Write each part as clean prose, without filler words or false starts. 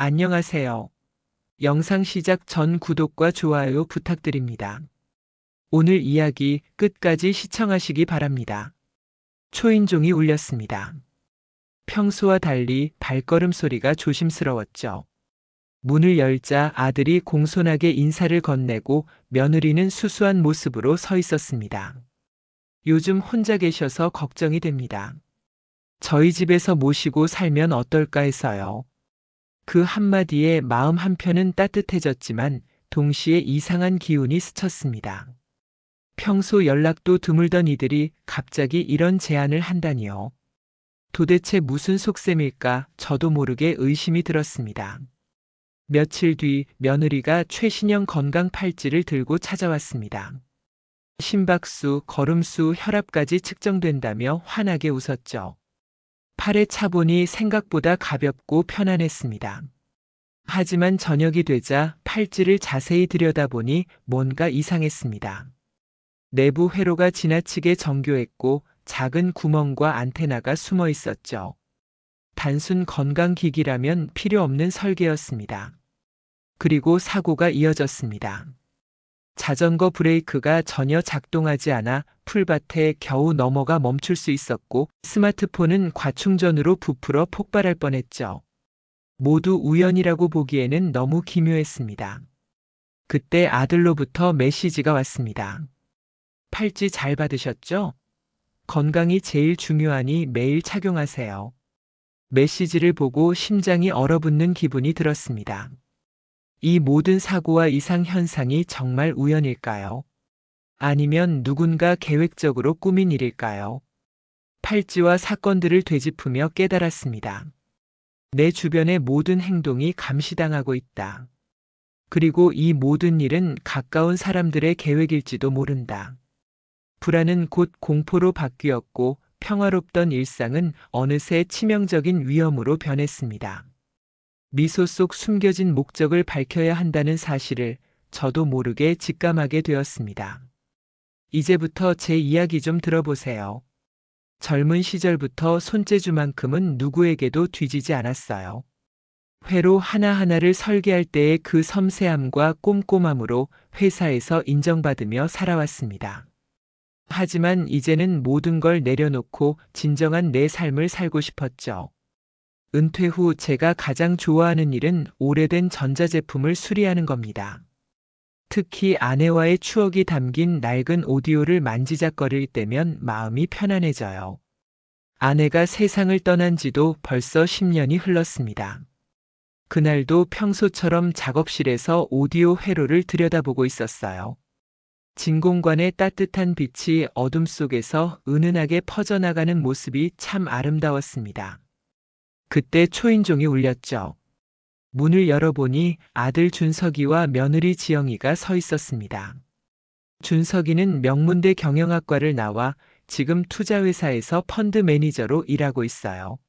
안녕하세요. 영상 시작 전 구독과 좋아요 부탁드립니다. 오늘 이야기 끝까지 시청하시기 바랍니다. 초인종이 울렸습니다. 평소와 달리 발걸음 소리가 조심스러웠죠. 문을 열자 아들이 공손하게 인사를 건네고 며느리는 수수한 모습으로 서 있었습니다. 요즘 혼자 계셔서 걱정이 됩니다. 저희 집에서 모시고 살면 어떨까 해서요. 그 한마디에 마음 한편은 따뜻해졌지만 동시에 이상한 기운이 스쳤습니다. 평소 연락도 드물던 이들이 갑자기 이런 제안을 한다니요. 도대체 무슨 속셈일까 저도 모르게 의심이 들었습니다. 며칠 뒤 며느리가 최신형 건강 팔찌를 들고 찾아왔습니다. 심박수, 걸음수, 혈압까지 측정된다며 환하게 웃었죠. 팔에 차보니 생각보다 가볍고 편안했습니다. 하지만 저녁이 되자 팔찌를 자세히 들여다보니 뭔가 이상했습니다. 내부 회로가 지나치게 정교했고 작은 구멍과 안테나가 숨어 있었죠. 단순 건강기기라면 필요 없는 설계였습니다. 그리고 사고가 이어졌습니다. 자전거 브레이크가 전혀 작동하지 않아 풀밭에 겨우 넘어가 멈출 수 있었고 스마트폰은 과충전으로 부풀어 폭발할 뻔했죠. 모두 우연이라고 보기에는 너무 기묘했습니다. 그때 아들로부터 메시지가 왔습니다. 팔찌 잘 받으셨죠? 건강이 제일 중요하니 매일 착용하세요. 메시지를 보고 심장이 얼어붙는 기분이 들었습니다. 이 모든 사고와 이상 현상이 정말 우연일까요? 아니면 누군가 계획적으로 꾸민 일일까요? 팔찌와 사건들을 되짚으며 깨달았습니다. 내 주변의 모든 행동이 감시당하고 있다. 그리고 이 모든 일은 가까운 사람들의 계획일지도 모른다. 불안은 곧 공포로 바뀌었고 평화롭던 일상은 어느새 치명적인 위험으로 변했습니다. 미소 속 숨겨진 목적을 밝혀야 한다는 사실을 저도 모르게 직감하게 되었습니다. 이제부터 제 이야기 좀 들어보세요. 젊은 시절부터 손재주만큼은 누구에게도 뒤지지 않았어요. 회로 하나하나를 설계할 때의 그 섬세함과 꼼꼼함으로 회사에서 인정받으며 살아왔습니다. 하지만 이제는 모든 걸 내려놓고 진정한 내 삶을 살고 싶었죠. 은퇴 후 제가 가장 좋아하는 일은 오래된 전자제품을 수리하는 겁니다. 특히 아내와의 추억이 담긴 낡은 오디오를 만지작거릴 때면 마음이 편안해져요. 아내가 세상을 떠난 지도 벌써 10년이 흘렀습니다. 그날도 평소처럼 작업실에서 오디오 회로를 들여다보고 있었어요. 진공관의 따뜻한 빛이 어둠 속에서 은은하게 퍼져나가는 모습이 참 아름다웠습니다. 그때 초인종이 울렸죠. 문을 열어보니 아들 준석이와 며느리 지영이가 서 있었습니다. 준석이는 명문대 경영학과를 나와 지금 투자회사에서 펀드 매니저로 일하고 있어요.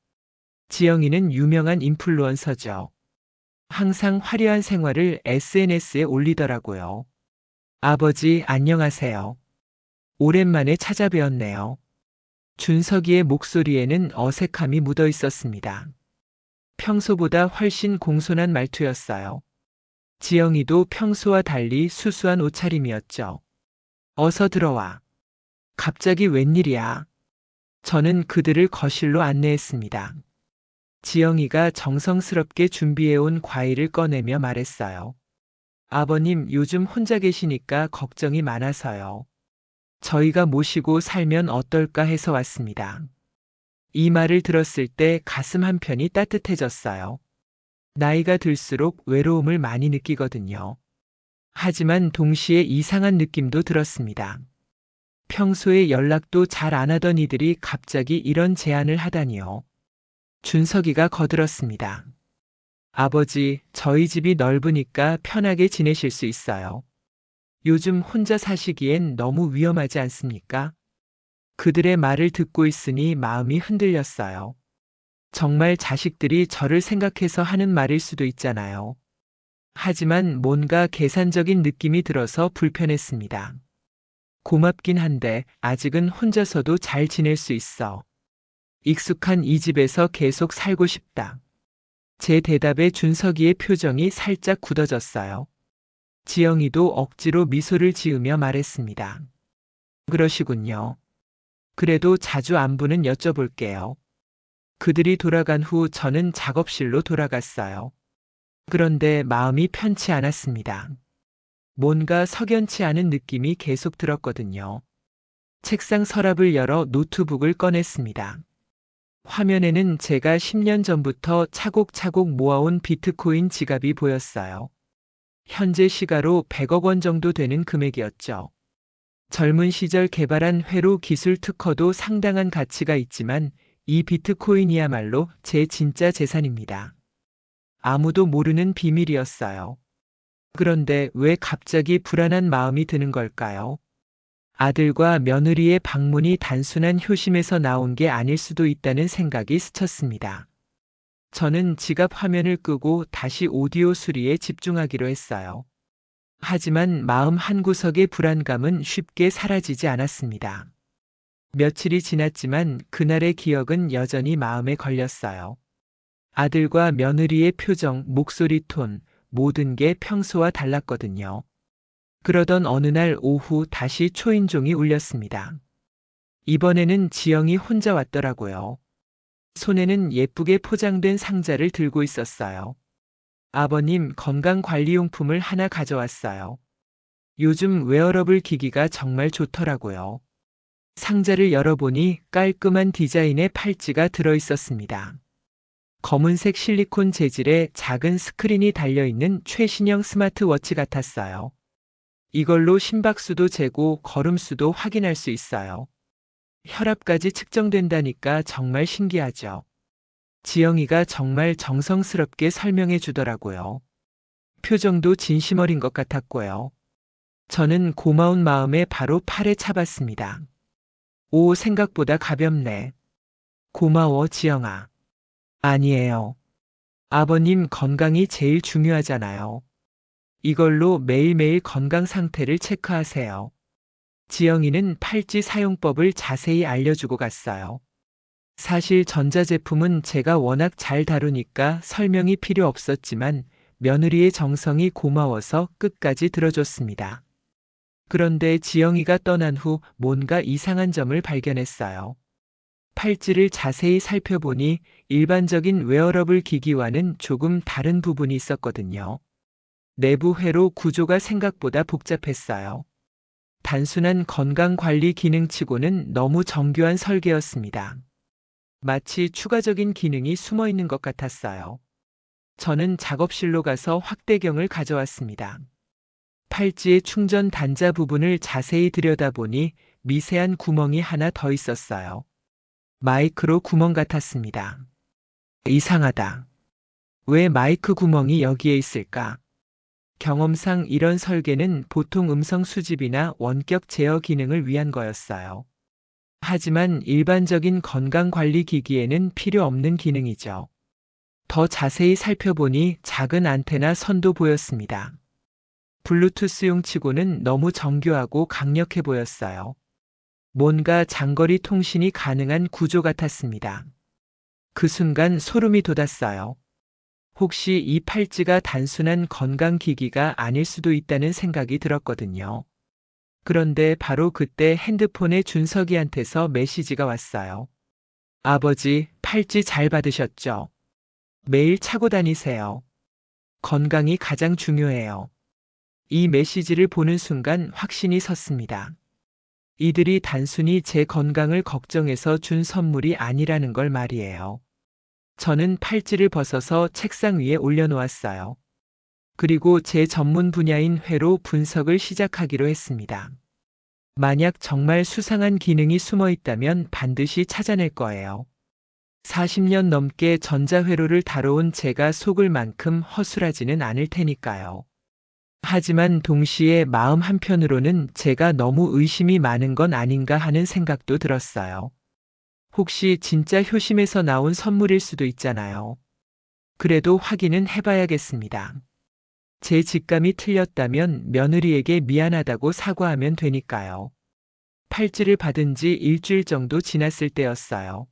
지영이는 유명한 인플루언서죠. 항상 화려한 생활을 SNS에 올리더라고요. 아버지, 안녕하세요. 오랜만에 찾아뵈었네요. 준석이의 목소리에는 어색함이 묻어 있었습니다. 평소보다 훨씬 공손한 말투였어요. 지영이도 평소와 달리 수수한 옷차림이었죠. 어서 들어와. 갑자기 웬일이야? 저는 그들을 거실로 안내했습니다. 지영이가 정성스럽게 준비해온 과일을 꺼내며 말했어요. 아버님, 요즘 혼자 계시니까 걱정이 많아서요. 저희가 모시고 살면 어떨까 해서 왔습니다. 이 말을 들었을 때 가슴 한편이 따뜻해졌어요. 나이가 들수록 외로움을 많이 느끼거든요. 하지만 동시에 이상한 느낌도 들었습니다. 평소에 연락도 잘 안 하던 이들이 갑자기 이런 제안을 하다니요. 준석이가 거들었습니다. 아버지, 저희 집이 넓으니까 편하게 지내실 수 있어요. 요즘 혼자 사시기엔 너무 위험하지 않습니까? 그들의 말을 듣고 있으니 마음이 흔들렸어요. 정말 자식들이 저를 생각해서 하는 말일 수도 있잖아요. 하지만 뭔가 계산적인 느낌이 들어서 불편했습니다. 고맙긴 한데 아직은 혼자서도 잘 지낼 수 있어. 익숙한 이 집에서 계속 살고 싶다. 제 대답에 준석이의 표정이 살짝 굳어졌어요. 지영이도 억지로 미소를 지으며 말했습니다. 그러시군요. 그래도 자주 안부는 여쭤볼게요. 그들이 돌아간 후 저는 작업실로 돌아갔어요. 그런데 마음이 편치 않았습니다. 뭔가 석연치 않은 느낌이 계속 들었거든요. 책상 서랍을 열어 노트북을 꺼냈습니다. 화면에는 제가 10년 전부터 차곡차곡 모아온 비트코인 지갑이 보였어요. 현재 시가로 100억 원 정도 되는 금액이었죠. 젊은 시절 개발한 회로 기술 특허도 상당한 가치가 있지만 이 비트코인이야말로 제 진짜 재산입니다. 아무도 모르는 비밀이었어요. 그런데 왜 갑자기 불안한 마음이 드는 걸까요? 아들과 며느리의 방문이 단순한 효심에서 나온 게 아닐 수도 있다는 생각이 스쳤습니다. 저는 지갑 화면을 끄고 다시 오디오 수리에 집중하기로 했어요. 하지만 마음 한구석의 불안감은 쉽게 사라지지 않았습니다. 며칠이 지났지만 그날의 기억은 여전히 마음에 걸렸어요. 아들과 며느리의 표정, 목소리 톤, 모든 게 평소와 달랐거든요. 그러던 어느 날 오후 다시 초인종이 울렸습니다. 이번에는 지영이 혼자 왔더라고요. 손에는 예쁘게 포장된 상자를 들고 있었어요. 아버님 건강관리용품을 하나 가져왔어요. 요즘 웨어러블 기기가 정말 좋더라고요. 상자를 열어보니 깔끔한 디자인의 팔찌가 들어있었습니다. 검은색 실리콘 재질의 작은 스크린이 달려있는 최신형 스마트워치 같았어요. 이걸로 심박수도 재고 걸음수도 확인할 수 있어요. 혈압까지 측정된다니까 정말 신기하죠. 지영이가 정말 정성스럽게 설명해 주더라고요. 표정도 진심 어린 것 같았고요. 저는 고마운 마음에 바로 팔에 차봤습니다. 오, 생각보다 가볍네. 고마워, 지영아. 아니에요. 아버님 건강이 제일 중요하잖아요. 이걸로 매일매일 건강 상태를 체크하세요. 지영이는 팔찌 사용법을 자세히 알려주고 갔어요. 사실 전자제품은 제가 워낙 잘 다루니까 설명이 필요 없었지만 며느리의 정성이 고마워서 끝까지 들어줬습니다. 그런데 지영이가 떠난 후 뭔가 이상한 점을 발견했어요. 팔찌를 자세히 살펴보니 일반적인 웨어러블 기기와는 조금 다른 부분이 있었거든요. 내부 회로 구조가 생각보다 복잡했어요. 단순한 건강관리 기능치고는 너무 정교한 설계였습니다. 마치 추가적인 기능이 숨어 있는 것 같았어요. 저는 작업실로 가서 확대경을 가져왔습니다. 팔찌의 충전 단자 부분을 자세히 들여다보니 미세한 구멍이 하나 더 있었어요. 마이크로 구멍 같았습니다. 이상하다. 왜 마이크 구멍이 여기에 있을까? 경험상 이런 설계는 보통 음성 수집이나 원격 제어 기능을 위한 거였어요. 하지만 일반적인 건강관리 기기에는 필요 없는 기능이죠. 더 자세히 살펴보니 작은 안테나 선도 보였습니다. 블루투스용 치고는 너무 정교하고 강력해 보였어요. 뭔가 장거리 통신이 가능한 구조 같았습니다. 그 순간 소름이 돋았어요. 혹시 이 팔찌가 단순한 건강기기가 아닐 수도 있다는 생각이 들었거든요. 그런데 바로 그때 핸드폰에 준석이한테서 메시지가 왔어요. 아버지, 팔찌 잘 받으셨죠? 매일 차고 다니세요. 건강이 가장 중요해요. 이 메시지를 보는 순간 확신이 섰습니다. 이들이 단순히 제 건강을 걱정해서 준 선물이 아니라는 걸 말이에요. 저는 팔찌를 벗어서 책상 위에 올려놓았어요. 그리고 제 전문 분야인 회로 분석을 시작하기로 했습니다. 만약 정말 수상한 기능이 숨어 있다면 반드시 찾아낼 거예요. 40년 넘게 전자회로를 다뤄온 제가 속을 만큼 허술하지는 않을 테니까요. 하지만 동시에 마음 한편으로는 제가 너무 의심이 많은 건 아닌가 하는 생각도 들었어요. 혹시 진짜 효심에서 나온 선물일 수도 있잖아요. 그래도 확인은 해봐야겠습니다. 제 직감이 틀렸다면 며느리에게 미안하다고 사과하면 되니까요. 팔찌를 받은 지 일주일 정도 지났을 때였어요.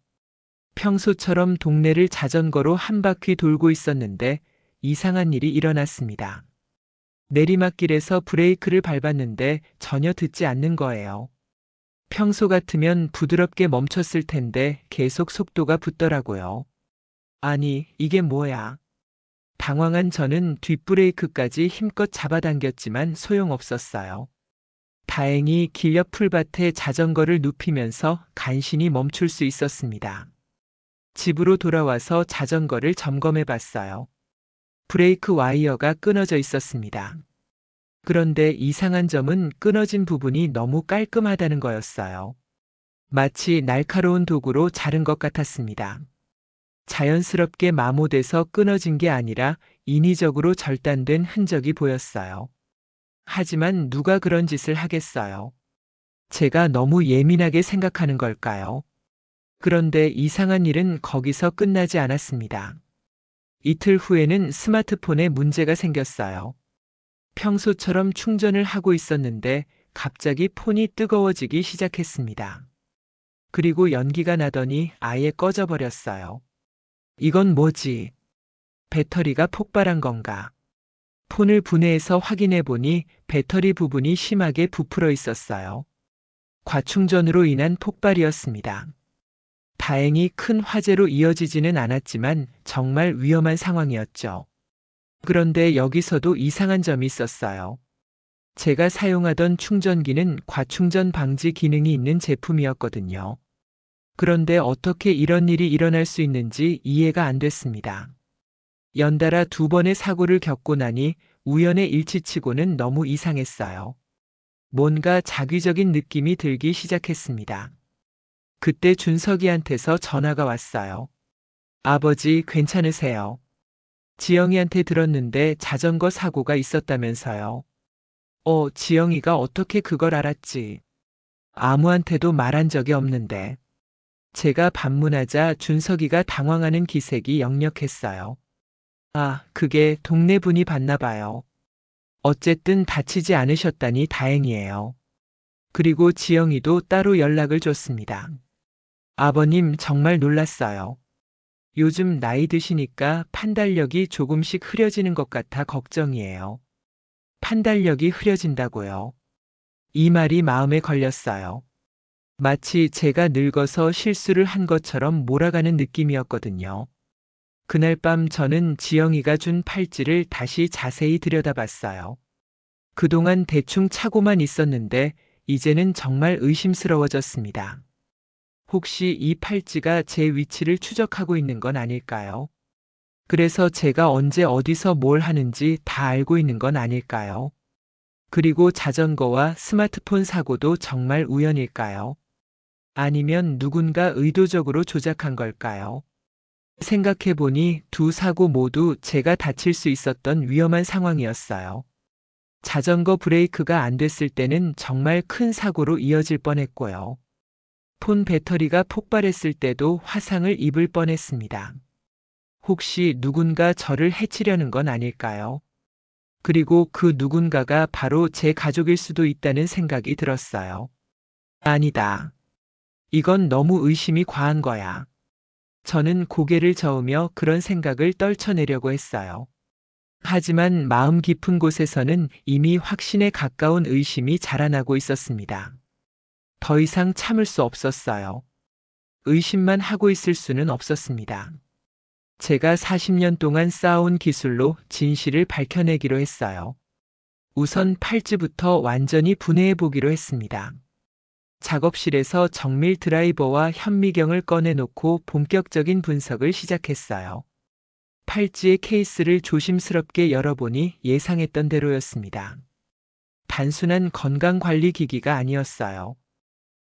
평소처럼 동네를 자전거로 한 바퀴 돌고 있었는데 이상한 일이 일어났습니다. 내리막길에서 브레이크를 밟았는데 전혀 듣지 않는 거예요. 평소 같으면 부드럽게 멈췄을 텐데 계속 속도가 붙더라고요. 아니, 이게 뭐야? 당황한 저는 뒷브레이크까지 힘껏 잡아당겼지만 소용없었어요. 다행히 길 옆 풀밭에 자전거를 눕히면서 간신히 멈출 수 있었습니다. 집으로 돌아와서 자전거를 점검해 봤어요. 브레이크 와이어가 끊어져 있었습니다. 그런데 이상한 점은 끊어진 부분이 너무 깔끔하다는 거였어요. 마치 날카로운 도구로 자른 것 같았습니다. 자연스럽게 마모돼서 끊어진 게 아니라 인위적으로 절단된 흔적이 보였어요. 하지만 누가 그런 짓을 하겠어요? 제가 너무 예민하게 생각하는 걸까요? 그런데 이상한 일은 거기서 끝나지 않았습니다. 이틀 후에는 스마트폰에 문제가 생겼어요. 평소처럼 충전을 하고 있었는데 갑자기 폰이 뜨거워지기 시작했습니다. 그리고 연기가 나더니 아예 꺼져버렸어요. 이건 뭐지? 배터리가 폭발한 건가? 폰을 분해해서 확인해 보니 배터리 부분이 심하게 부풀어 있었어요. 과충전으로 인한 폭발이었습니다. 다행히 큰 화재로 이어지지는 않았지만 정말 위험한 상황이었죠. 그런데 여기서도 이상한 점이 있었어요. 제가 사용하던 충전기는 과충전 방지 기능이 있는 제품이었거든요. 그런데 어떻게 이런 일이 일어날 수 있는지 이해가 안 됐습니다. 연달아 2번의 사고를 겪고 나니 우연의 일치치고는 너무 이상했어요. 뭔가 자기적인 느낌이 들기 시작했습니다. 그때 준석이한테서 전화가 왔어요. 아버지, 괜찮으세요? 지영이한테 들었는데 자전거 사고가 있었다면서요. 지영이가 어떻게 그걸 알았지? 아무한테도 말한 적이 없는데. 제가 반문하자 준석이가 당황하는 기색이 역력했어요. 아, 그게 동네 분이 봤나 봐요. 어쨌든 다치지 않으셨다니 다행이에요. 그리고 지영이도 따로 연락을 줬습니다. 아버님 정말 놀랐어요. 요즘 나이 드시니까 판단력이 조금씩 흐려지는 것 같아 걱정이에요. 판단력이 흐려진다고요. 이 말이 마음에 걸렸어요. 마치 제가 늙어서 실수를 한 것처럼 몰아가는 느낌이었거든요. 그날 밤 저는 지영이가 준 팔찌를 다시 자세히 들여다봤어요. 그동안 대충 차고만 있었는데 이제는 정말 의심스러워졌습니다. 혹시 이 팔찌가 제 위치를 추적하고 있는 건 아닐까요? 그래서 제가 언제 어디서 뭘 하는지 다 알고 있는 건 아닐까요? 그리고 자전거와 스마트폰 사고도 정말 우연일까요? 아니면 누군가 의도적으로 조작한 걸까요? 생각해보니 두 사고 모두 제가 다칠 수 있었던 위험한 상황이었어요. 자전거 브레이크가 안 됐을 때는 정말 큰 사고로 이어질 뻔했고요. 폰 배터리가 폭발했을 때도 화상을 입을 뻔했습니다. 혹시 누군가 저를 해치려는 건 아닐까요? 그리고 그 누군가가 바로 제 가족일 수도 있다는 생각이 들었어요. 아니다. 이건 너무 의심이 과한 거야. 저는 고개를 저으며 그런 생각을 떨쳐내려고 했어요. 하지만 마음 깊은 곳에서는 이미 확신에 가까운 의심이 자라나고 있었습니다. 더 이상 참을 수 없었어요. 의심만 하고 있을 수는 없었습니다. 제가 40년 동안 쌓아온 기술로 진실을 밝혀내기로 했어요. 우선 팔찌부터 완전히 분해해 보기로 했습니다. 작업실에서 정밀 드라이버와 현미경을 꺼내놓고 본격적인 분석을 시작했어요. 팔찌의 케이스를 조심스럽게 열어보니 예상했던 대로였습니다. 단순한 건강관리 기기가 아니었어요.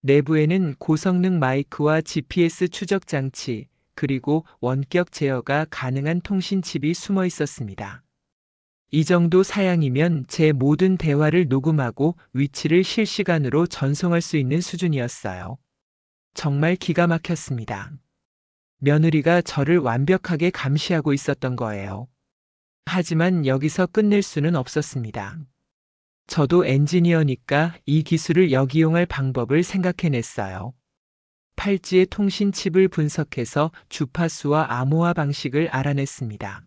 내부에는 고성능 마이크와 GPS 추적 장치, 그리고 원격 제어가 가능한 통신칩이 숨어 있었습니다. 이 정도 사양이면 제 모든 대화를 녹음하고 위치를 실시간으로 전송할 수 있는 수준이었어요. 정말 기가 막혔습니다. 며느리가 저를 완벽하게 감시하고 있었던 거예요. 하지만 여기서 끝낼 수는 없었습니다. 저도 엔지니어니까 이 기술을 역이용할 방법을 생각해냈어요. 팔찌의 통신 칩을 분석해서 주파수와 암호화 방식을 알아냈습니다.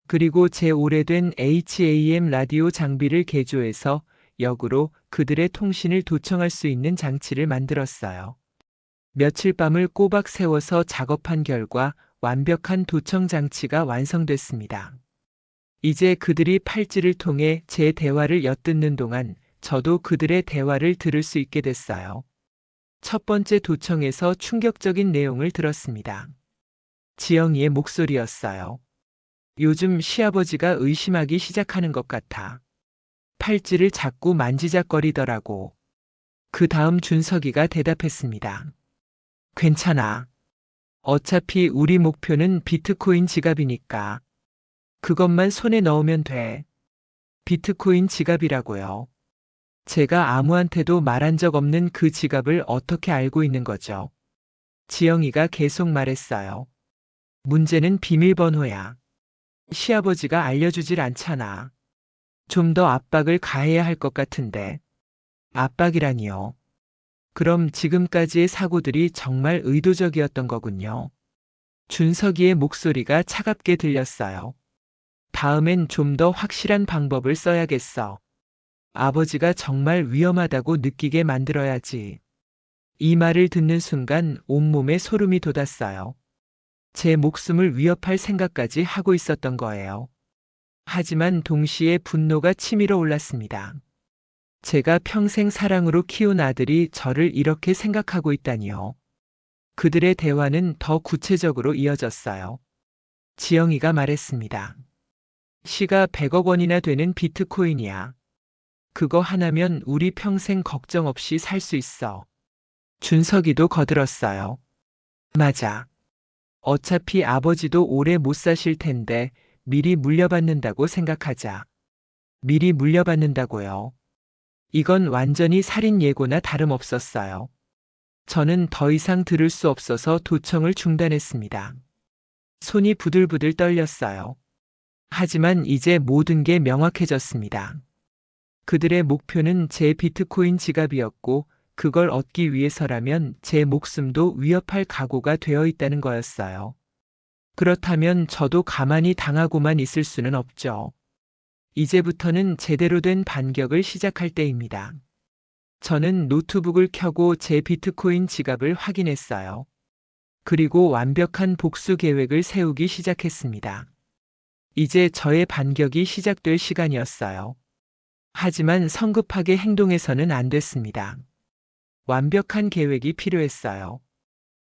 그리고 제 오래된 HAM 라디오 장비를 개조해서 역으로 그들의 통신을 도청할 수 있는 장치를 만들었어요. 며칠 밤을 꼬박 세워서 작업한 결과 완벽한 도청 장치가 완성됐습니다. 이제 그들이 팔찌를 통해 제 대화를 엿듣는 동안 저도 그들의 대화를 들을 수 있게 됐어요. 첫 번째 도청에서 충격적인 내용을 들었습니다. 지영이의 목소리였어요. 요즘 시아버지가 의심하기 시작하는 것 같아. 팔찌를 자꾸 만지작거리더라고. 그 다음 준석이가 대답했습니다. 괜찮아. 어차피 우리 목표는 비트코인 지갑이니까. 그것만 손에 넣으면 돼. 비트코인 지갑이라고요. 제가 아무한테도 말한 적 없는 그 지갑을 어떻게 알고 있는 거죠? 지영이가 계속 말했어요. 문제는 비밀번호야. 시아버지가 알려주질 않잖아. 좀 더 압박을 가해야 할 것 같은데. 압박이라니요. 그럼 지금까지의 사고들이 정말 의도적이었던 거군요. 준석이의 목소리가 차갑게 들렸어요. 다음엔 좀 더 확실한 방법을 써야겠어. 아버지가 정말 위험하다고 느끼게 만들어야지. 이 말을 듣는 순간 온몸에 소름이 돋았어요. 제 목숨을 위협할 생각까지 하고 있었던 거예요. 하지만 동시에 분노가 치밀어 올랐습니다. 제가 평생 사랑으로 키운 아들이 저를 이렇게 생각하고 있다니요. 그들의 대화는 더 구체적으로 이어졌어요. 지영이가 말했습니다. 시가 100억 원이나 되는 비트코인이야. 그거 하나면 우리 평생 걱정 없이 살 수 있어. 준석이도 거들었어요. 맞아. 어차피 아버지도 오래 못 사실 텐데 미리 물려받는다고 생각하자. 미리 물려받는다고요. 이건 완전히 살인 예고나 다름없었어요. 저는 더 이상 들을 수 없어서 도청을 중단했습니다. 손이 부들부들 떨렸어요. 하지만 이제 모든 게 명확해졌습니다. 그들의 목표는 제 비트코인 지갑이었고 그걸 얻기 위해서라면 제 목숨도 위협할 각오가 되어 있다는 거였어요. 그렇다면 저도 가만히 당하고만 있을 수는 없죠. 이제부터는 제대로 된 반격을 시작할 때입니다. 저는 노트북을 켜고 제 비트코인 지갑을 확인했어요. 그리고 완벽한 복수 계획을 세우기 시작했습니다. 이제 저의 반격이 시작될 시간이었어요. 하지만 성급하게 행동해서는 안 됐습니다. 완벽한 계획이 필요했어요.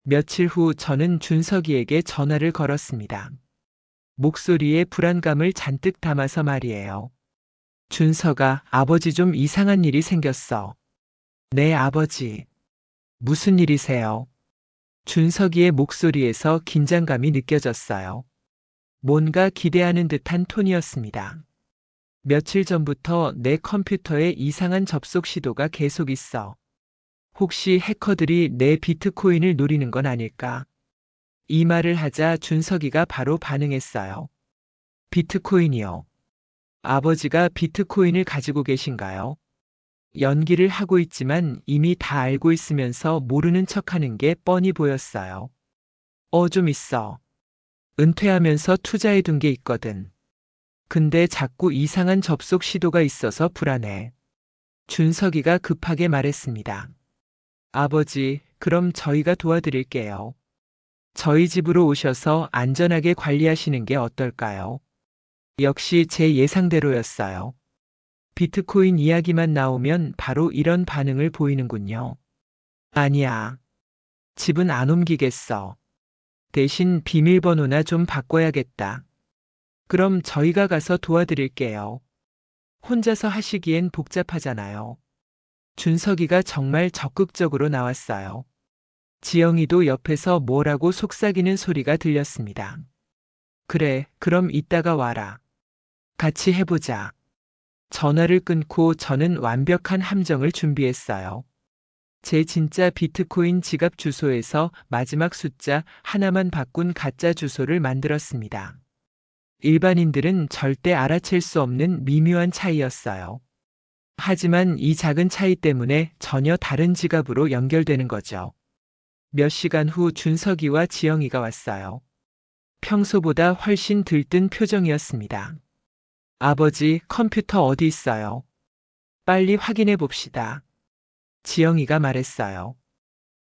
며칠 후 저는 준석이에게 전화를 걸었습니다. 목소리에 불안감을 잔뜩 담아서 말이에요. 준석아, 아버지 좀 이상한 일이 생겼어. 네, 아버지. 무슨 일이세요? 준석이의 목소리에서 긴장감이 느껴졌어요. 뭔가 기대하는 듯한 톤이었습니다. 며칠 전부터 내 컴퓨터에 이상한 접속 시도가 계속 있어. 혹시 해커들이 내 비트코인을 노리는 건 아닐까? 이 말을 하자 준석이가 바로 반응했어요. 비트코인이요. 아버지가 비트코인을 가지고 계신가요? 연기를 하고 있지만 이미 다 알고 있으면서 모르는 척하는 게 뻔히 보였어요. 좀 있어. 은퇴하면서 투자해둔 게 있거든. 근데 자꾸 이상한 접속 시도가 있어서 불안해. 준석이가 급하게 말했습니다. 아버지, 그럼 저희가 도와드릴게요. 저희 집으로 오셔서 안전하게 관리하시는 게 어떨까요? 역시 제 예상대로였어요. 비트코인 이야기만 나오면 바로 이런 반응을 보이는군요. 아니야. 집은 안 옮기겠어. 대신 비밀번호나 좀 바꿔야겠다. 그럼 저희가 가서 도와드릴게요. 혼자서 하시기엔 복잡하잖아요. 준석이가 정말 적극적으로 나왔어요. 지영이도 옆에서 뭐라고 속삭이는 소리가 들렸습니다. 그래, 그럼 이따가 와라. 같이 해보자. 전화를 끊고 저는 완벽한 함정을 준비했어요. 제 진짜 비트코인 지갑 주소에서 마지막 숫자 하나만 바꾼 가짜 주소를 만들었습니다. 일반인들은 절대 알아챌 수 없는 미묘한 차이였어요. 하지만 이 작은 차이 때문에 전혀 다른 지갑으로 연결되는 거죠. 몇 시간 후 준석이와 지영이가 왔어요. 평소보다 훨씬 들뜬 표정이었습니다. 아버지, 컴퓨터 어디 있어요? 빨리 확인해 봅시다. 지영이가 말했어요.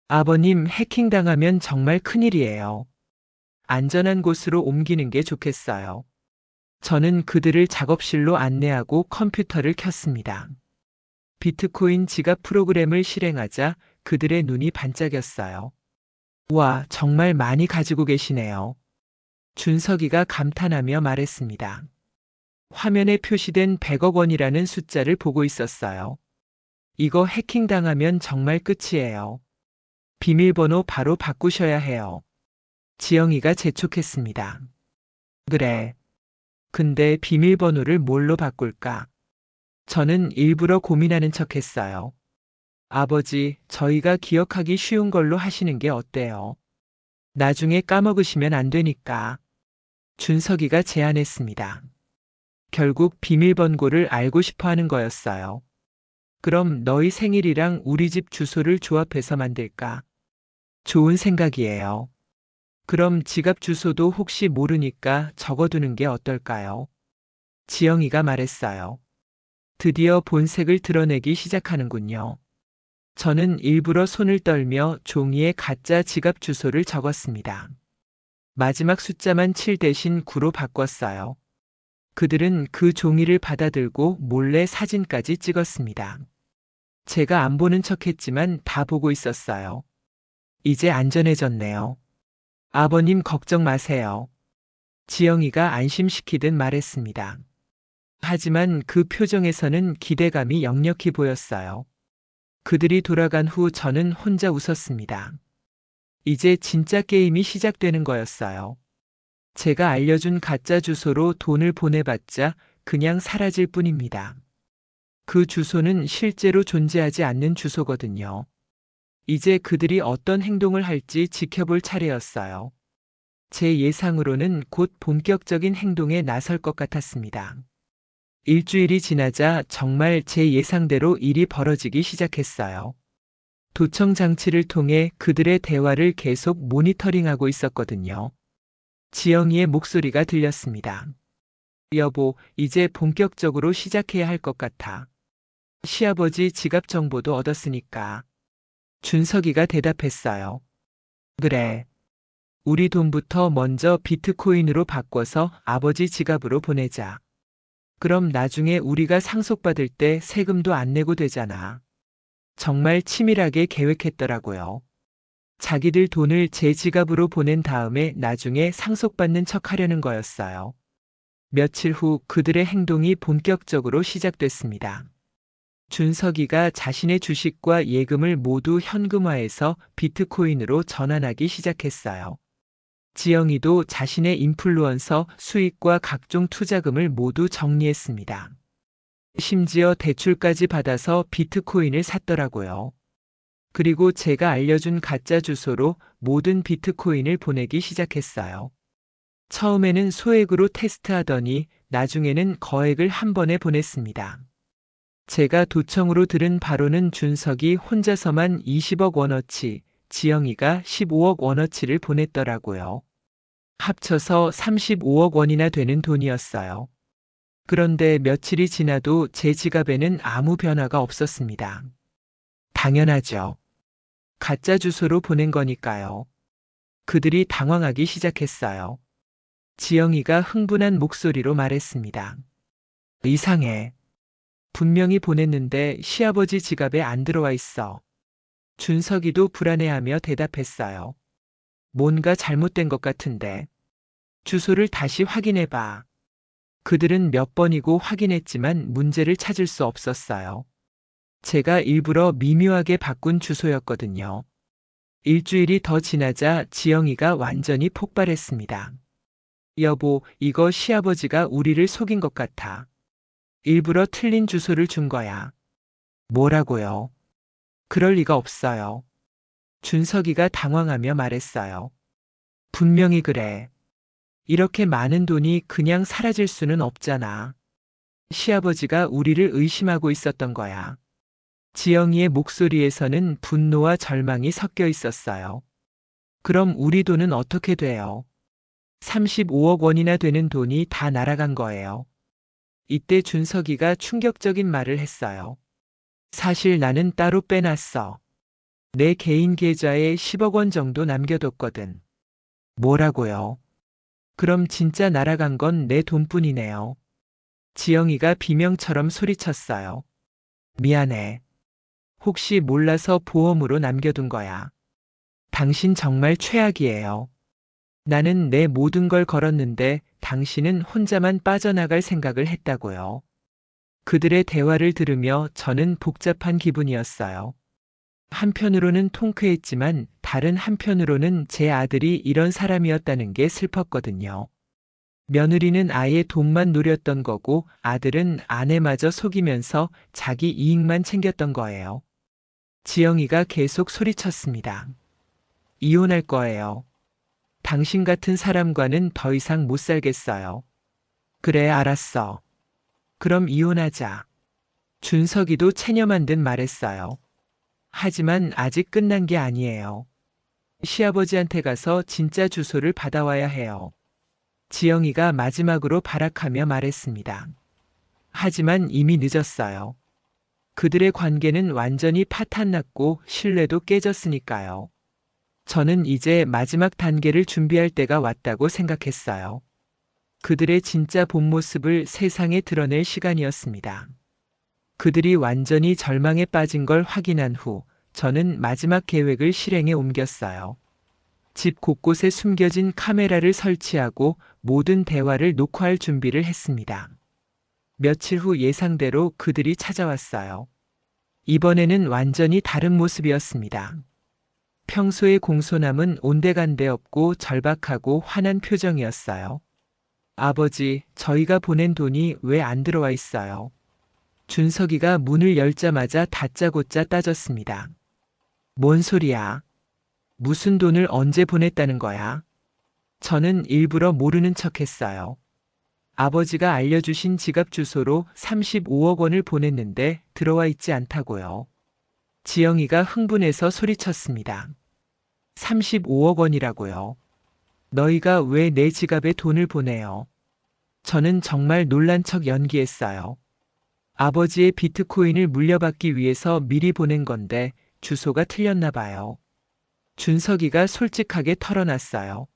아버님, 해킹당하면 정말 큰일이에요. 안전한 곳으로 옮기는 게 좋겠어요. 저는 그들을 작업실로 안내하고 컴퓨터를 켰습니다. 비트코인 지갑 프로그램을 실행하자 그들의 눈이 반짝였어요. 와, 정말 많이 가지고 계시네요. 준석이가 감탄하며 말했습니다. 화면에 표시된 100억 원이라는 숫자를 보고 있었어요. 이거 해킹당하면 정말 끝이에요. 비밀번호 바로 바꾸셔야 해요. 지영이가 재촉했습니다. 그래. 근데 비밀번호를 뭘로 바꿀까? 저는 일부러 고민하는 척 했어요. 아버지, 저희가 기억하기 쉬운 걸로 하시는 게 어때요? 나중에 까먹으시면 안 되니까. 준석이가 제안했습니다. 결국 비밀번호를 알고 싶어 하는 거였어요. 그럼 너희 생일이랑 우리 집 주소를 조합해서 만들까? 좋은 생각이에요. 그럼 지갑 주소도 혹시 모르니까 적어두는 게 어떨까요? 지영이가 말했어요. 드디어 본색을 드러내기 시작하는군요. 저는 일부러 손을 떨며 종이에 가짜 지갑 주소를 적었습니다. 마지막 숫자만 7 대신 9로 바꿨어요. 그들은 그 종이를 받아들고 몰래 사진까지 찍었습니다. 제가 안 보는 척했지만 다 보고 있었어요. 이제 안전해졌네요. 아버님 걱정 마세요. 지영이가 안심시키듯 말했습니다. 하지만 그 표정에서는 기대감이 역력히 보였어요. 그들이 돌아간 후 저는 혼자 웃었습니다. 이제 진짜 게임이 시작되는 거였어요. 제가 알려준 가짜 주소로 돈을 보내봤자 그냥 사라질 뿐입니다. 그 주소는 실제로 존재하지 않는 주소거든요. 이제 그들이 어떤 행동을 할지 지켜볼 차례였어요. 제 예상으로는 곧 본격적인 행동에 나설 것 같았습니다. 일주일이 지나자 정말 제 예상대로 일이 벌어지기 시작했어요. 도청 장치를 통해 그들의 대화를 계속 모니터링하고 있었거든요. 지영이의 목소리가 들렸습니다. 여보, 이제 본격적으로 시작해야 할 것 같아. 시아버지 지갑 정보도 얻었으니까. 준석이가 대답했어요. 그래. 우리 돈부터 먼저 비트코인으로 바꿔서 아버지 지갑으로 보내자. 그럼 나중에 우리가 상속받을 때 세금도 안 내고 되잖아. 정말 치밀하게 계획했더라고요. 자기들 돈을 제 지갑으로 보낸 다음에 나중에 상속받는 척 하려는 거였어요. 며칠 후 그들의 행동이 본격적으로 시작됐습니다. 준석이가 자신의 주식과 예금을 모두 현금화해서 비트코인으로 전환하기 시작했어요. 지영이도 자신의 인플루언서 수익과 각종 투자금을 모두 정리했습니다. 심지어 대출까지 받아서 비트코인을 샀더라고요. 그리고 제가 알려준 가짜 주소로 모든 비트코인을 보내기 시작했어요. 처음에는 소액으로 테스트하더니 나중에는 거액을 한 번에 보냈습니다. 제가 도청으로 들은 바로는 준석이 혼자서만 20억 원어치, 지영이가 15억 원어치를 보냈더라고요. 합쳐서 35억 원이나 되는 돈이었어요. 그런데 며칠이 지나도 제 지갑에는 아무 변화가 없었습니다. 당연하죠. 가짜 주소로 보낸 거니까요. 그들이 당황하기 시작했어요. 지영이가 흥분한 목소리로 말했습니다. 이상해. 분명히 보냈는데 시아버지 지갑에 안 들어와 있어. 준석이도 불안해하며 대답했어요. 뭔가 잘못된 것 같은데. 주소를 다시 확인해봐. 그들은 몇 번이고 확인했지만 문제를 찾을 수 없었어요. 제가 일부러 미묘하게 바꾼 주소였거든요. 일주일이 더 지나자 지영이가 완전히 폭발했습니다. 여보, 이거 시아버지가 우리를 속인 것 같아. 일부러 틀린 주소를 준 거야. 뭐라고요? 그럴 리가 없어요. 준석이가 당황하며 말했어요. 분명히 그래. 이렇게 많은 돈이 그냥 사라질 수는 없잖아. 시아버지가 우리를 의심하고 있었던 거야. 지영이의 목소리에서는 분노와 절망이 섞여 있었어요. 그럼 우리 돈은 어떻게 돼요? 35억 원이나 되는 돈이 다 날아간 거예요. 이때 준석이가 충격적인 말을 했어요. 사실 나는 따로 빼놨어. 내 개인 계좌에 10억 원 정도 남겨뒀거든. 뭐라고요? 그럼 진짜 날아간 건 내 돈뿐이네요. 지영이가 비명처럼 소리쳤어요. 미안해. 혹시 몰라서 보험으로 남겨둔 거야. 당신 정말 최악이에요. 나는 내 모든 걸 걸었는데 당신은 혼자만 빠져나갈 생각을 했다고요. 그들의 대화를 들으며 저는 복잡한 기분이었어요. 한편으로는 통쾌했지만 다른 한편으로는 제 아들이 이런 사람이었다는 게 슬펐거든요. 며느리는 아예 돈만 노렸던 거고 아들은 아내마저 속이면서 자기 이익만 챙겼던 거예요. 지영이가 계속 소리쳤습니다. 이혼할 거예요. 당신 같은 사람과는 더 이상 못 살겠어요. 그래, 알았어. 그럼 이혼하자. 준석이도 체념한 듯 말했어요. 하지만 아직 끝난 게 아니에요. 시아버지한테 가서 진짜 주소를 받아와야 해요. 지영이가 마지막으로 발악하며 말했습니다. 하지만 이미 늦었어요. 그들의 관계는 완전히 파탄났고 신뢰도 깨졌으니까요. 저는 이제 마지막 단계를 준비할 때가 왔다고 생각했어요. 그들의 진짜 본 모습을 세상에 드러낼 시간이었습니다. 그들이 완전히 절망에 빠진 걸 확인한 후 저는 마지막 계획을 실행에 옮겼어요. 집 곳곳에 숨겨진 카메라를 설치하고 모든 대화를 녹화할 준비를 했습니다. 며칠 후 예상대로 그들이 찾아왔어요. 이번에는 완전히 다른 모습이었습니다. 평소의 공손함은 온데간데 없고 절박하고 화난 표정이었어요. 아버지, 저희가 보낸 돈이 왜 안 들어와 있어요? 준석이가 문을 열자마자 다짜고짜 따졌습니다. 뭔 소리야? 무슨 돈을 언제 보냈다는 거야? 저는 일부러 모르는 척 했어요. 아버지가 알려주신 지갑 주소로 35억 원을 보냈는데 들어와 있지 않다고요. 지영이가 흥분해서 소리쳤습니다. 35억 원이라고요. 너희가 왜 내 지갑에 돈을 보내요? 저는 정말 놀란 척 연기했어요. 아버지의 비트코인을 물려받기 위해서 미리 보낸 건데 주소가 틀렸나 봐요. 준석이가 솔직하게 털어놨어요.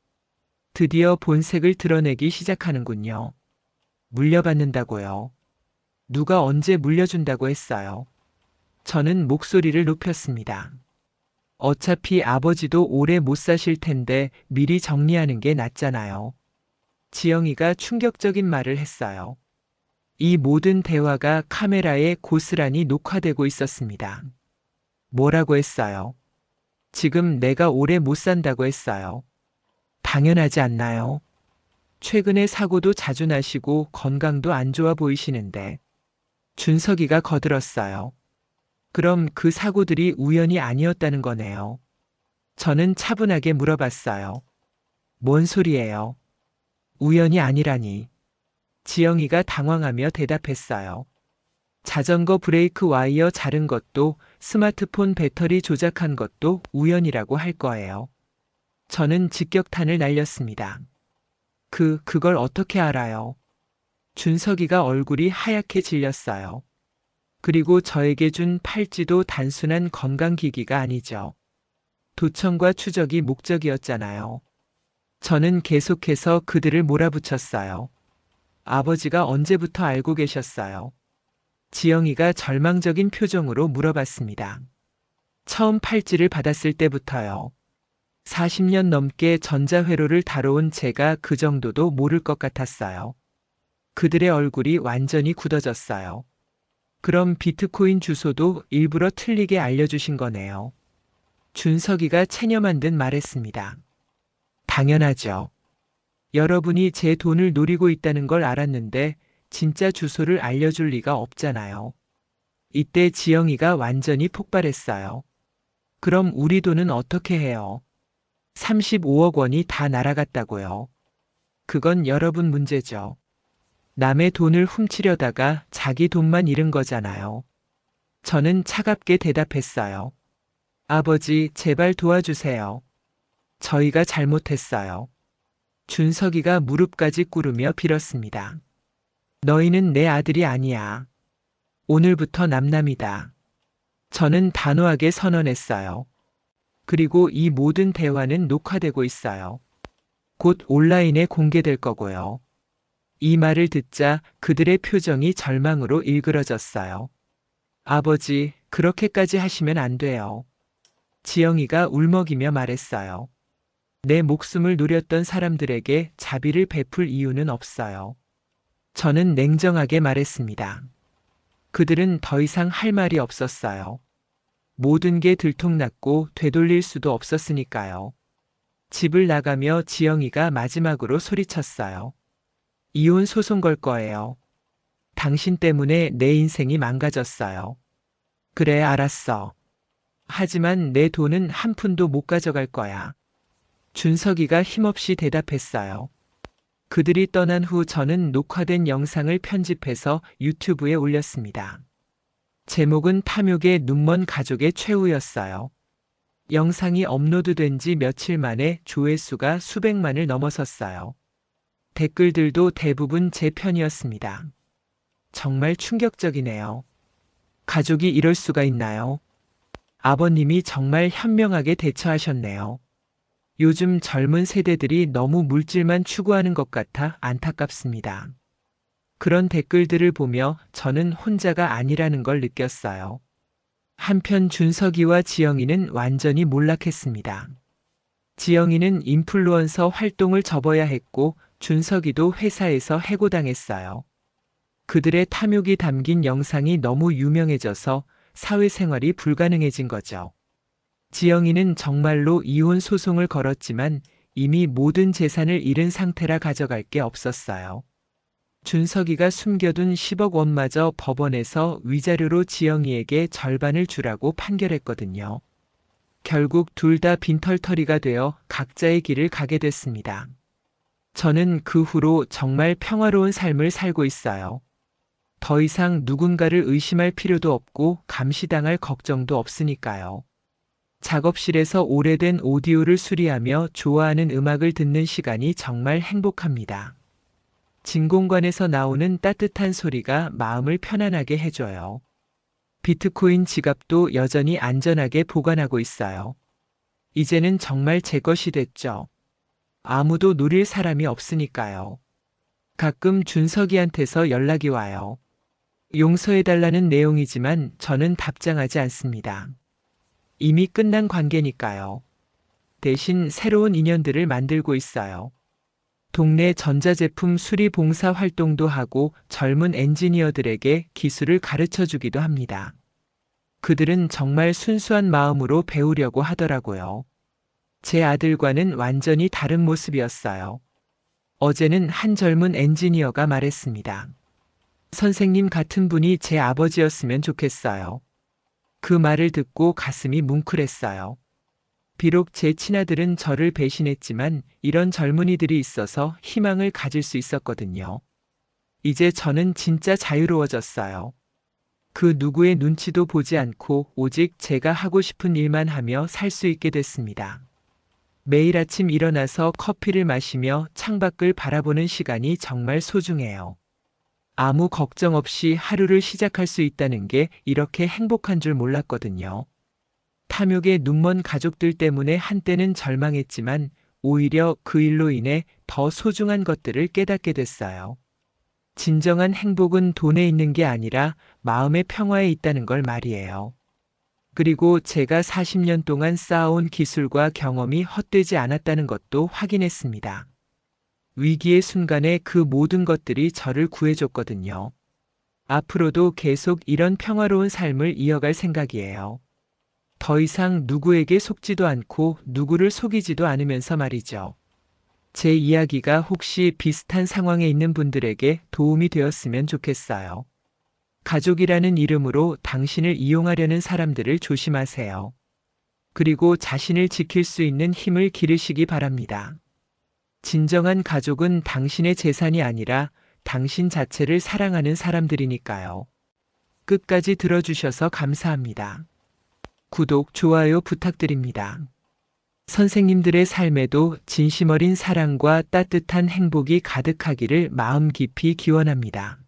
드디어 본색을 드러내기 시작하는군요. 물려받는다고요. 누가 언제 물려준다고 했어요. 저는 목소리를 높였습니다. 어차피 아버지도 오래 못 사실 텐데 미리 정리하는 게 낫잖아요. 지영이가 충격적인 말을 했어요. 이 모든 대화가 카메라에 고스란히 녹화되고 있었습니다. 뭐라고 했어요? 지금 내가 오래 못 산다고 했어요. 당연하지 않나요? 최근에 사고도 자주 나시고 건강도 안 좋아 보이시는데. 준석이가 거들었어요. 그럼 그 사고들이 우연이 아니었다는 거네요. 저는 차분하게 물어봤어요. 뭔 소리예요? 우연이 아니라니. 지영이가 당황하며 대답했어요. 자전거 브레이크 와이어 자른 것도 스마트폰 배터리 조작한 것도 우연이라고 할 거예요. 저는 직격탄을 날렸습니다. 그걸 어떻게 알아요? 준석이가 얼굴이 하얗게 질렸어요. 그리고 저에게 준 팔찌도 단순한 건강기기가 아니죠. 도청과 추적이 목적이었잖아요. 저는 계속해서 그들을 몰아붙였어요. 아버지가 언제부터 알고 계셨어요? 지영이가 절망적인 표정으로 물어봤습니다. 처음 팔찌를 받았을 때부터요. 40년 넘게 전자회로를 다뤄온 제가 그 정도도 모를 것 같았어요. 그들의 얼굴이 완전히 굳어졌어요. 그럼 비트코인 주소도 일부러 틀리게 알려주신 거네요. 준석이가 체념한 듯 말했습니다. 당연하죠. 여러분이 제 돈을 노리고 있다는 걸 알았는데 진짜 주소를 알려줄 리가 없잖아요. 이때 지영이가 완전히 폭발했어요. 그럼 우리 돈은 어떻게 해요? 35억 원이 다 날아갔다고요. 그건 여러분 문제죠. 남의 돈을 훔치려다가 자기 돈만 잃은 거잖아요. 저는 차갑게 대답했어요. 아버지, 제발 도와주세요. 저희가 잘못했어요. 준석이가 무릎까지 꿇으며 빌었습니다. 너희는 내 아들이 아니야. 오늘부터 남남이다. 저는 단호하게 선언했어요. 그리고 이 모든 대화는 녹화되고 있어요. 곧 온라인에 공개될 거고요. 이 말을 듣자 그들의 표정이 절망으로 일그러졌어요. 아버지, 그렇게까지 하시면 안 돼요. 지영이가 울먹이며 말했어요. 내 목숨을 노렸던 사람들에게 자비를 베풀 이유는 없어요. 저는 냉정하게 말했습니다. 그들은 더 이상 할 말이 없었어요. 모든 게 들통났고 되돌릴 수도 없었으니까요. 집을 나가며 지영이가 마지막으로 소리쳤어요. 이혼 소송 걸 거예요. 당신 때문에 내 인생이 망가졌어요. 그래, 알았어. 하지만 내 돈은 한 푼도 못 가져갈 거야. 준석이가 힘없이 대답했어요. 그들이 떠난 후 저는 녹화된 영상을 편집해서 유튜브에 올렸습니다. 제목은 탐욕의 눈먼 가족의 최후였어요. 영상이 업로드된 지 며칠 만에 조회수가 수백만을 넘어섰어요. 댓글들도 대부분 제 편이었습니다. 정말 충격적이네요. 가족이 이럴 수가 있나요? 아버님이 정말 현명하게 대처하셨네요. 요즘 젊은 세대들이 너무 물질만 추구하는 것 같아 안타깝습니다. 그런 댓글들을 보며 저는 혼자가 아니라는 걸 느꼈어요. 한편 준석이와 지영이는 완전히 몰락했습니다. 지영이는 인플루언서 활동을 접어야 했고 준석이도 회사에서 해고당했어요. 그들의 탐욕이 담긴 영상이 너무 유명해져서 사회생활이 불가능해진 거죠. 지영이는 정말로 이혼 소송을 걸었지만 이미 모든 재산을 잃은 상태라 가져갈 게 없었어요. 준석이가 숨겨둔 10억 원마저 법원에서 위자료로 지영이에게 절반을 주라고 판결했거든요. 결국 둘 다 빈털터리가 되어 각자의 길을 가게 됐습니다. 저는 그 후로 정말 평화로운 삶을 살고 있어요. 더 이상 누군가를 의심할 필요도 없고 감시당할 걱정도 없으니까요. 작업실에서 오래된 오디오를 수리하며 좋아하는 음악을 듣는 시간이 정말 행복합니다. 진공관에서 나오는 따뜻한 소리가 마음을 편안하게 해줘요. 비트코인 지갑도 여전히 안전하게 보관하고 있어요. 이제는 정말 제 것이 됐죠. 아무도 노릴 사람이 없으니까요. 가끔 준석이한테서 연락이 와요. 용서해달라는 내용이지만 저는 답장하지 않습니다. 이미 끝난 관계니까요. 대신 새로운 인연들을 만들고 있어요. 동네 전자제품 수리 봉사 활동도 하고 젊은 엔지니어들에게 기술을 가르쳐 주기도 합니다. 그들은 정말 순수한 마음으로 배우려고 하더라고요. 제 아들과는 완전히 다른 모습이었어요. 어제는 한 젊은 엔지니어가 말했습니다. 선생님 같은 분이 제 아버지였으면 좋겠어요. 그 말을 듣고 가슴이 뭉클했어요. 비록 제 친아들은 저를 배신했지만 이런 젊은이들이 있어서 희망을 가질 수 있었거든요. 이제 저는 진짜 자유로워졌어요. 그 누구의 눈치도 보지 않고 오직 제가 하고 싶은 일만 하며 살 수 있게 됐습니다. 매일 아침 일어나서 커피를 마시며 창밖을 바라보는 시간이 정말 소중해요. 아무 걱정 없이 하루를 시작할 수 있다는 게 이렇게 행복한 줄 몰랐거든요. 탐욕의 눈먼 가족들 때문에 한때는 절망했지만 오히려 그 일로 인해 더 소중한 것들을 깨닫게 됐어요. 진정한 행복은 돈에 있는 게 아니라 마음의 평화에 있다는 걸 말이에요. 그리고 제가 40년 동안 쌓아온 기술과 경험이 헛되지 않았다는 것도 확인했습니다. 위기의 순간에 그 모든 것들이 저를 구해줬거든요. 앞으로도 계속 이런 평화로운 삶을 이어갈 생각이에요. 더 이상 누구에게 속지도 않고 누구를 속이지도 않으면서 말이죠. 제 이야기가 혹시 비슷한 상황에 있는 분들에게 도움이 되었으면 좋겠어요. 가족이라는 이름으로 당신을 이용하려는 사람들을 조심하세요. 그리고 자신을 지킬 수 있는 힘을 기르시기 바랍니다. 진정한 가족은 당신의 재산이 아니라 당신 자체를 사랑하는 사람들이니까요. 끝까지 들어주셔서 감사합니다. 구독, 좋아요 부탁드립니다. 선생님들의 삶에도 진심 어린 사랑과 따뜻한 행복이 가득하기를 마음 깊이 기원합니다.